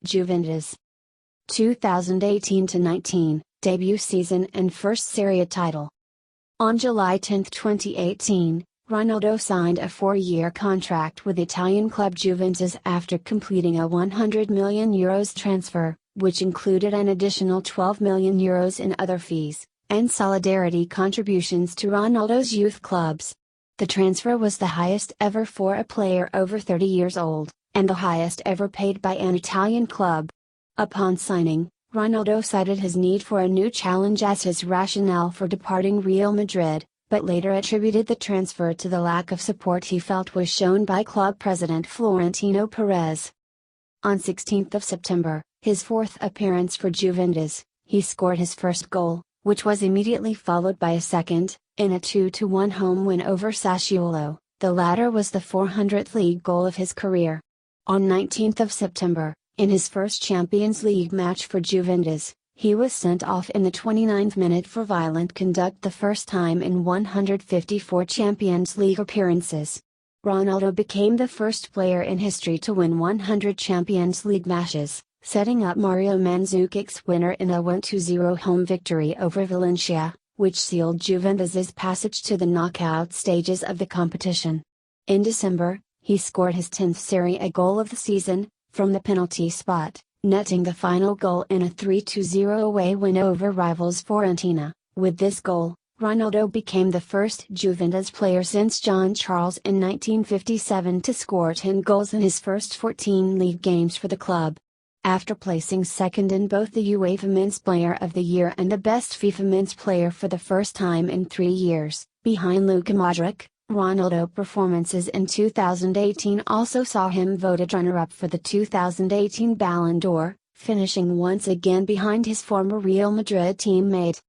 Juventus 2018-19, debut season and first Serie A title. On July 10, 2018, Ronaldo signed a 4-year contract with Italian club Juventus after completing a €100 million transfer, which included an additional €12 million in other fees and solidarity contributions to Ronaldo's youth clubs. The transfer was the highest ever for a player over 30 years old, and the highest ever paid by an Italian club. Upon signing, Ronaldo cited his need for a new challenge as his rationale for departing Real Madrid, but later attributed the transfer to the lack of support he felt was shown by club president Florentino Perez. On 16th of September, his 4th appearance for Juventus, he scored his first goal, which was immediately followed by a second, in a 2-1 home win over Sassuolo. The latter was the 400th league goal of his career. On 19th of September, in his first Champions League match for Juventus, he was sent off in the 29th minute for violent conduct, the first time in 154 Champions League appearances. Ronaldo became the first player in history to win 100 Champions League matches, setting up Mario Mandzukić's winner in a 1-0 home victory over Valencia, which sealed Juventus's passage to the knockout stages of the competition. In December, he scored his 10th Serie A goal of the season, from the penalty spot, netting the final goal in a 3-0 away win over rivals Fiorentina. With this goal, Ronaldo became the first Juventus player since John Charles in 1957 to score 10 goals in his first 14 league games for the club. After placing second in both the UEFA Men's Player of the Year and the Best FIFA Men's Player for the first time in 3 years, behind Luka Modric, Ronaldo performances in 2018 also saw him voted runner-up for the 2018 Ballon d'Or, finishing once again behind his former Real Madrid teammate.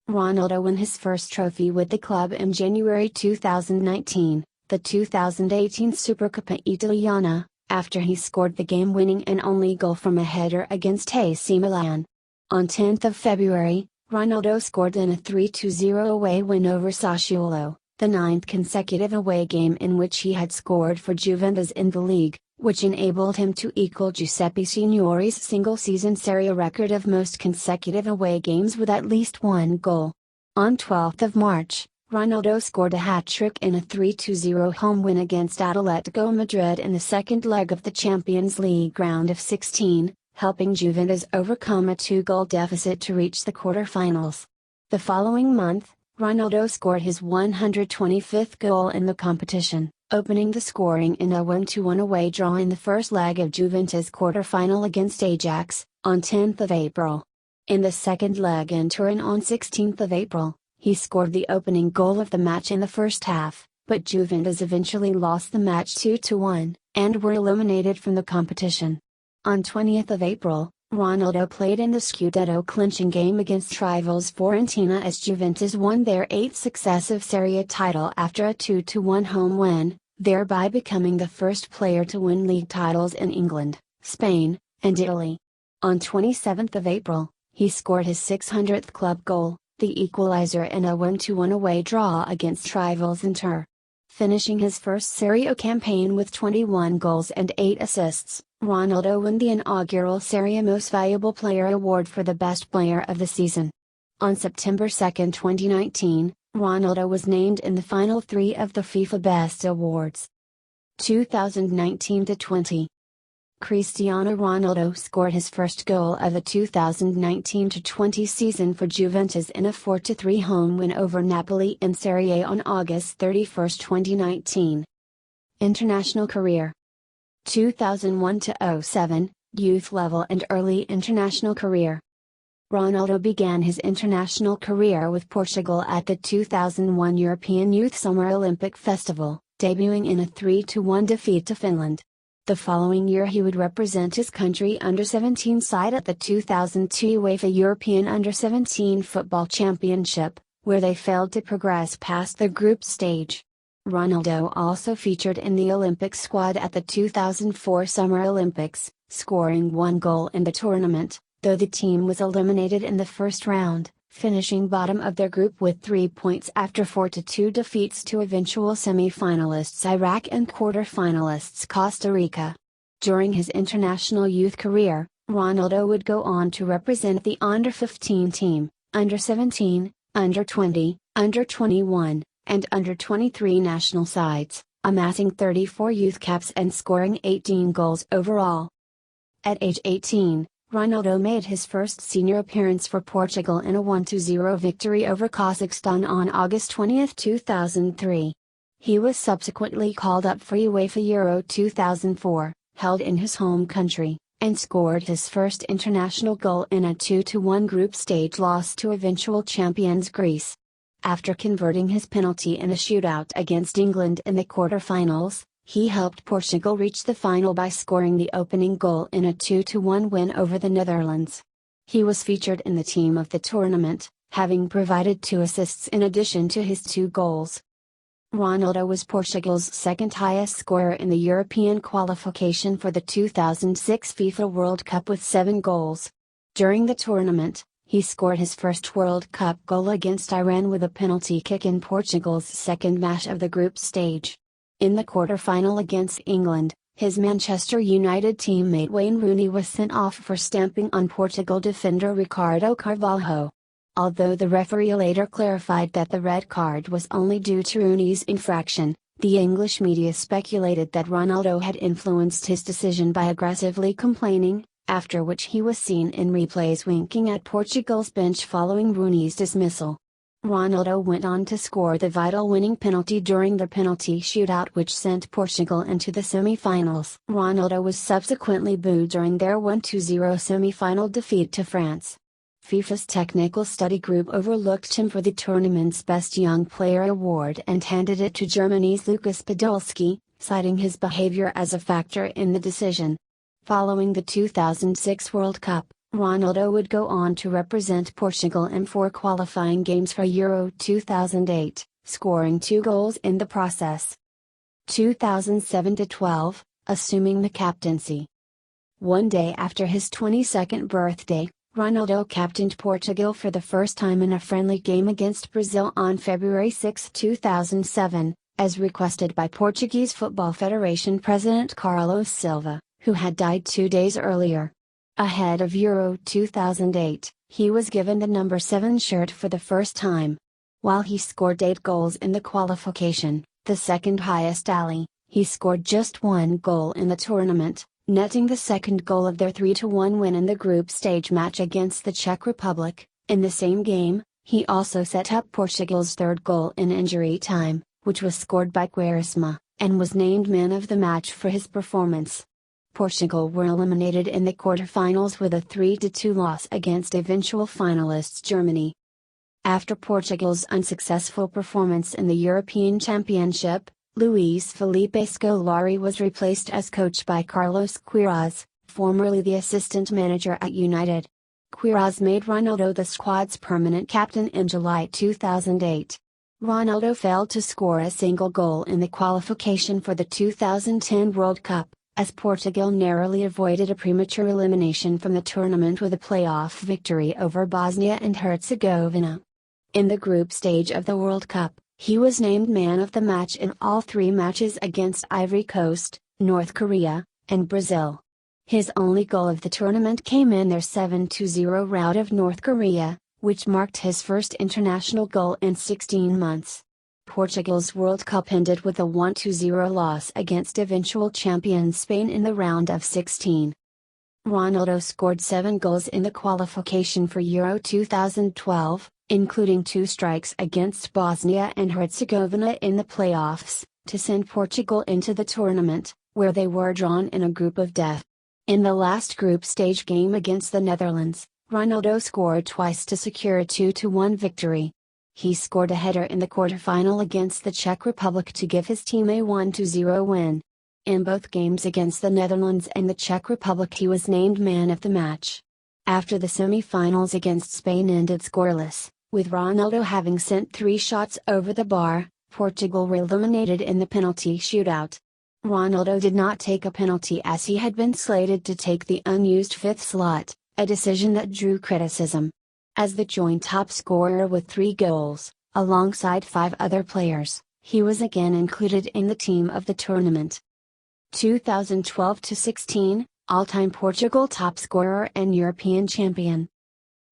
Ronaldo won his first trophy with the club in January 2019, the 2018 Supercoppa Italiana, after he scored the game-winning and only goal from a header against AC Milan. On 10th of February, Ronaldo scored in a 3-0 away win over Sassuolo, the 9th consecutive away game in which he had scored for Juventus in the league, which enabled him to equal Giuseppe Signori's single-season Serie A record of most consecutive away games with at least 1 goal. On 12th of March, Ronaldo scored a hat-trick in a 3-0 home win against Atletico Madrid in the second leg of the Champions League round of 16, helping Juventus overcome a 2-goal deficit to reach the quarter-finals. The following month, Ronaldo scored his 125th goal in the competition, opening the scoring in a 1-1 away draw in the first leg of Juventus' quarter-final against Ajax, on 10th of April. In the second leg in Turin on 16th of April, he scored the opening goal of the match in the first half, but Juventus eventually lost the match 2-1, and were eliminated from the competition. On 20th of April, Ronaldo played in the Scudetto clinching game against rivals Fiorentina as Juventus won their 8th successive Serie A title after a 2-1 home win, thereby becoming the first player to win league titles in England, Spain, and Italy. On 27th of April, he scored his 600th club goal, the equalizer in a 1-1 away draw against rivals Inter. Finishing his first Serie A campaign with 21 goals and 8 assists, Ronaldo won the inaugural Serie A Most Valuable Player award for the best player of the season. On September 2, 2019, Ronaldo was named in the final 3 of the FIFA Best Awards. 2019-20. Cristiano Ronaldo scored his first goal of the 2019-20 season for Juventus in a 4-3 home win over Napoli in Serie A on August 31, 2019. International career. 2001 to 07, youth level and early international career. Ronaldo began his international career with Portugal at the 2001 European Youth Summer Olympic Festival, debuting in a 3-1 defeat to Finland. The following year he would represent his country under-17 side at the 2002 UEFA European Under-17 Football Championship, where they failed to progress past the group stage. Ronaldo also featured in the Olympic squad at the 2004 Summer Olympics, scoring 1 goal in the tournament, though the team was eliminated in the first round, finishing bottom of their group with 3 points after 4-2 defeats to eventual semi-finalists Iraq and quarter-finalists Costa Rica. During his international youth career, Ronaldo would go on to represent the under-15 team, under-17, under-20, under-21, and under-23 national sides, amassing 34 youth caps and scoring 18 goals overall. At age 18, Ronaldo made his first senior appearance for Portugal in a 1-0 victory over Kazakhstan on August 20, 2003. He was subsequently called up for UEFA Euro 2004, held in his home country, and scored his first international goal in a 2-1 group stage loss to eventual champions Greece. After converting his penalty in a shootout against England in the quarter-finals, he helped Portugal reach the final by scoring the opening goal in a 2-1 win over the Netherlands. He was featured in the team of the tournament, having provided 2 assists in addition to his 2 goals. Ronaldo was Portugal's second highest scorer in the European qualification for the 2006 FIFA World Cup with 7 goals. During the tournament, he scored his first World Cup goal against Iran with a penalty kick in Portugal's second match of the group stage. In the quarter-final against England, his Manchester United teammate Wayne Rooney was sent off for stamping on Portugal defender Ricardo Carvalho. Although the referee later clarified that the red card was only due to Rooney's infraction, the English media speculated that Ronaldo had influenced his decision by aggressively complaining, after which he was seen in replays winking at Portugal's bench following Rooney's dismissal. Ronaldo went on to score the vital winning penalty during the penalty shootout which sent Portugal into the semi-finals. Ronaldo was subsequently booed during their 1-0 semi-final defeat to France. FIFA's technical study group overlooked him for the tournament's Best Young Player award and handed it to Germany's Lukas Podolski, citing his behavior as a factor in the decision. Following the 2006 World Cup, Ronaldo would go on to represent Portugal in 4 qualifying games for Euro 2008, scoring 2 goals in the process. 2007-12, assuming the captaincy. One day after his 22nd birthday, Ronaldo captained Portugal for the first time in a friendly game against Brazil on February 6, 2007, as requested by Portuguese Football Federation President Carlos Silva, who had died 2 days earlier. Ahead of Euro 2008, he was given the number 7 shirt for the first time. While he scored 8 goals in the qualification, the second highest tally, he scored just 1 goal in the tournament, netting the second goal of their 3-1 win in the group stage match against the Czech Republic. In the same game, he also set up Portugal's 3rd goal in injury time, which was scored by Quaresma, and was named man of the match for his performance. Portugal were eliminated in the quarter-finals with a 3-2 loss against eventual finalists Germany. After Portugal's unsuccessful performance in the European Championship, Luis Felipe Scolari was replaced as coach by Carlos Queiroz, formerly the assistant manager at United. Queiroz made Ronaldo the squad's permanent captain in July 2008. Ronaldo failed to score a single goal in the qualification for the 2010 World Cup, as Portugal narrowly avoided a premature elimination from the tournament with a playoff victory over Bosnia and Herzegovina. In the group stage of the World Cup, he was named man of the match in all 3 matches against Ivory Coast, North Korea, and Brazil. His only goal of the tournament came in their 7-0 rout of North Korea, which marked his first international goal in 16 months. Portugal's World Cup ended with a 1-0 loss against eventual champions Spain in the round of 16. Ronaldo scored 7 goals in the qualification for Euro 2012, including 2 strikes against Bosnia and Herzegovina in the playoffs, to send Portugal into the tournament, where they were drawn in a group of death. In the last group stage game against the Netherlands, Ronaldo scored twice to secure a 2-1 victory. He scored a header in the quarterfinal against the Czech Republic to give his team a 1-0 win. In both games against the Netherlands and the Czech Republic he was named man of the match. After the semi-finals against Spain ended scoreless, with Ronaldo having sent 3 shots over the bar, Portugal were eliminated in the penalty shootout. Ronaldo did not take a penalty as he had been slated to take the unused 5th slot, a decision that drew criticism. As the joint top scorer with 3 goals, alongside 5 other players, he was again included in the team of the tournament. 2012-16, all-time Portugal top scorer and European champion.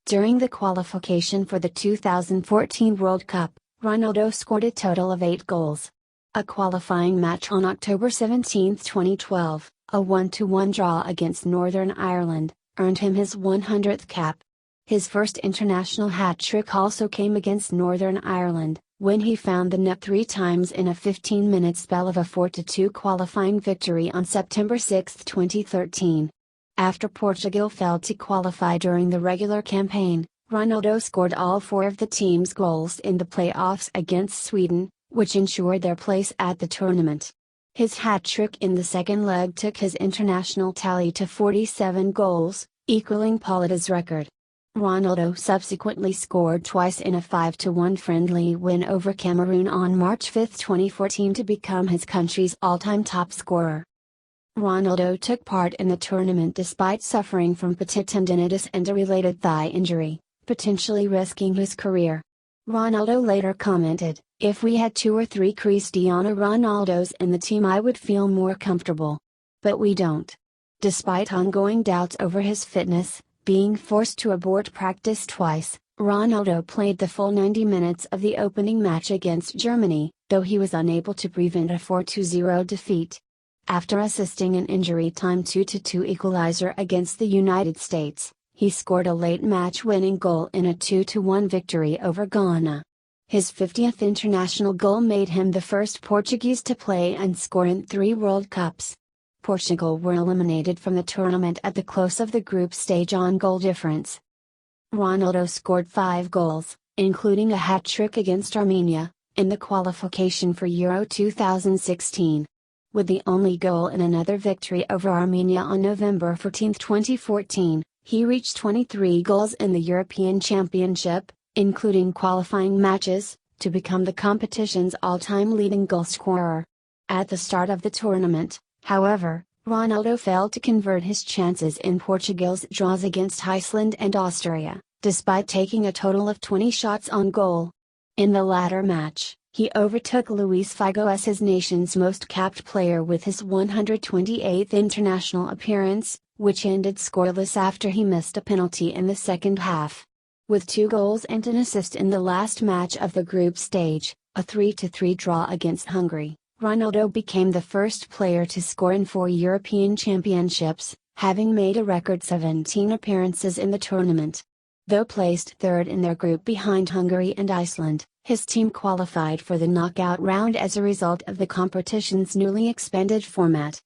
During the qualification for the 2014 World Cup, Ronaldo scored a total of 8 goals. A qualifying match on October 17, 2012, a 1-1 draw against Northern Ireland, earned him his 100th cap. His first international hat-trick also came against Northern Ireland, when he found the net 3 times in a 15-minute spell of a 4-2 qualifying victory on September 6, 2013. After Portugal failed to qualify during the regular campaign, Ronaldo scored all 4 of the team's goals in the playoffs against Sweden, which ensured their place at the tournament. His hat-trick in the second leg took his international tally to 47 goals, equaling Pauleta's record. Ronaldo subsequently scored twice in a 5-1 friendly win over Cameroon on March 5, 2014 to become his country's all-time top scorer. Ronaldo took part in the tournament despite suffering from patellar tendinitis and a related thigh injury, potentially risking his career. Ronaldo later commented, "If we had 2 or 3 Cristiano Ronaldos in the team I would feel more comfortable. But we don't." Despite ongoing doubts over his fitness, being forced to abort practice twice, Ronaldo played the full 90 minutes of the opening match against Germany, though he was unable to prevent a 4-0 defeat. After assisting an injury time 2-2 equalizer against the United States, he scored a late match-winning goal in a 2-1 victory over Ghana. His 50th international goal made him the first Portuguese to play and score in 3 World Cups. Portugal were eliminated from the tournament at the close of the group stage on goal difference. Ronaldo scored 5 goals, including a hat-trick against Armenia, in the qualification for Euro 2016. With the only goal in another victory over Armenia on November 14, 2014, he reached 23 goals in the European Championship, including qualifying matches, to become the competition's all-time leading goal scorer. At the start of the tournament, however, Ronaldo failed to convert his chances in Portugal's draws against Iceland and Austria, despite taking a total of 20 shots on goal. In the latter match, he overtook Luis Figo as his nation's most capped player with his 128th international appearance, which ended scoreless after he missed a penalty in the second half. With 2 goals and an assist in the last match of the group stage, a 3-3 draw against Hungary, Ronaldo became the first player to score in 4 European Championships, having made a record 17 appearances in the tournament. Though placed third in their group behind Hungary and Iceland, his team qualified for the knockout round as a result of the competition's newly expanded format.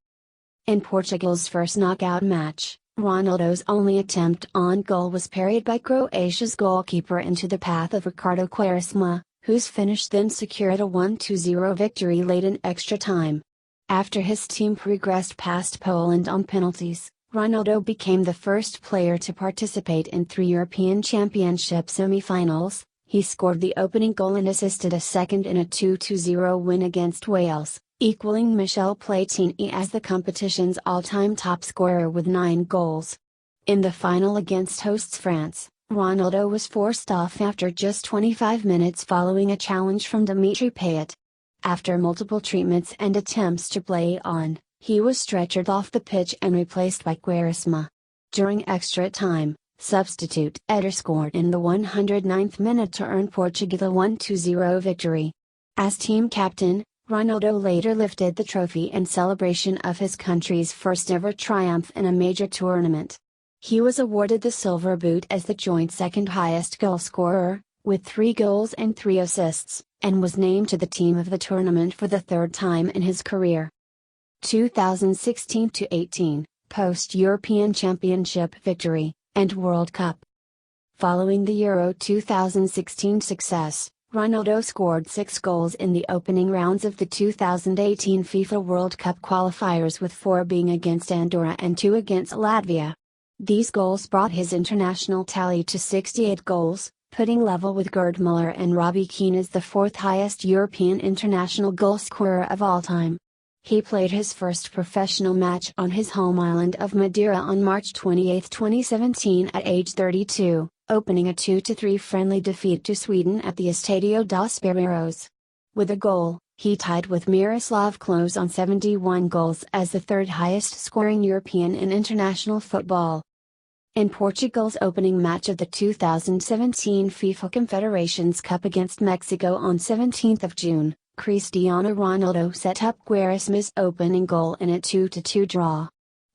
In Portugal's first knockout match, Ronaldo's only attempt on goal was parried by Croatia's goalkeeper into the path of Ricardo Quaresma, whose finish then secured a 1-0 victory late in extra time. After his team progressed past Poland on penalties, Ronaldo became the first player to participate in 3 European Championship semi-finals. He scored the opening goal and assisted a second in a 2-0 win against Wales, equaling Michel Platini as the competition's all-time top scorer with 9 goals. In the final against hosts France, Ronaldo was forced off after just 25 minutes following a challenge from Dimitri Payet. After multiple treatments and attempts to play on, he was stretchered off the pitch and replaced by Quaresma. During extra time, substitute Eder scored in the 109th minute to earn Portugal a 1-0 victory. As team captain, Ronaldo later lifted the trophy in celebration of his country's first ever triumph in a major tournament. He was awarded the Silver Boot as the joint second highest goal scorer, with 3 goals and 3 assists, and was named to the team of the tournament for the 3rd time in his career. 2016-18, post-European Championship victory, and World Cup. Following the Euro 2016 success, Ronaldo scored 6 goals in the opening rounds of the 2018 FIFA World Cup qualifiers, with 4 being against Andorra and 2 against Latvia. These goals brought his international tally to 68 goals, putting level with Gerd Müller and Robbie Keane as the 4th highest European international goalscorer of all time. He played his first professional match on his home island of Madeira on March 28, 2017 at age 32, opening a 2-3 friendly defeat to Sweden at the Estadio dos Barreiros. With a goal, he tied with Miroslav Klose on 71 goals as the 3rd highest scoring European in international football. In Portugal's opening match of the 2017 FIFA Confederations Cup against Mexico on 17 June, Cristiano Ronaldo set up Quaresma's opening goal in a 2-2 draw.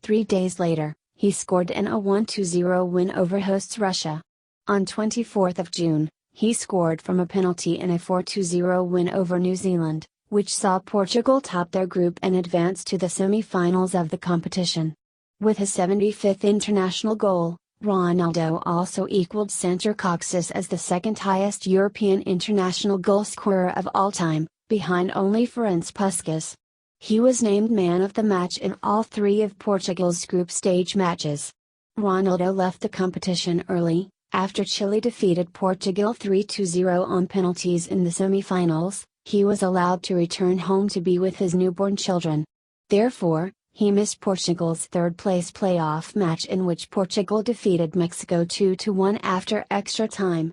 3 days later, he scored in a 1-0 win over hosts Russia. On 24 June, he scored from a penalty in a 4-0 win over New Zealand, which saw Portugal top their group and advance to the semi-finals of the competition. With his 75th international goal, Ronaldo also equaled Santer Coxis as the 2nd highest European international goalscorer of all time, behind only Ferenc Puskás. He was named man of the match in all 3 of Portugal's group stage matches. Ronaldo left the competition early, after Chile defeated Portugal 3-0 on penalties in the semi-finals. He was allowed to return home to be with his newborn children. Therefore, he missed Portugal's 3rd-place playoff match, in which Portugal defeated Mexico 2-1 after extra time.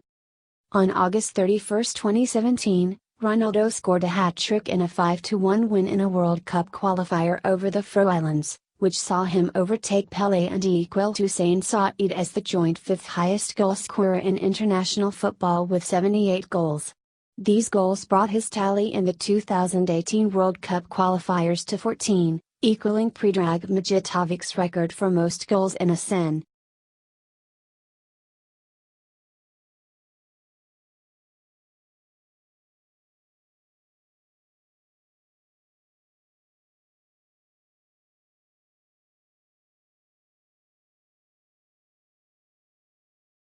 On August 31, 2017, Ronaldo scored a hat-trick in a 5-1 win in a World Cup qualifier over the Faroe Islands, which saw him overtake Pelé and equal Hussein Saeed as the joint 5th highest goalscorer in international football with 78 goals. These goals brought his tally in the 2018 World Cup qualifiers to 14, equaling Predrag Mijitowic's record for most goals in a sen,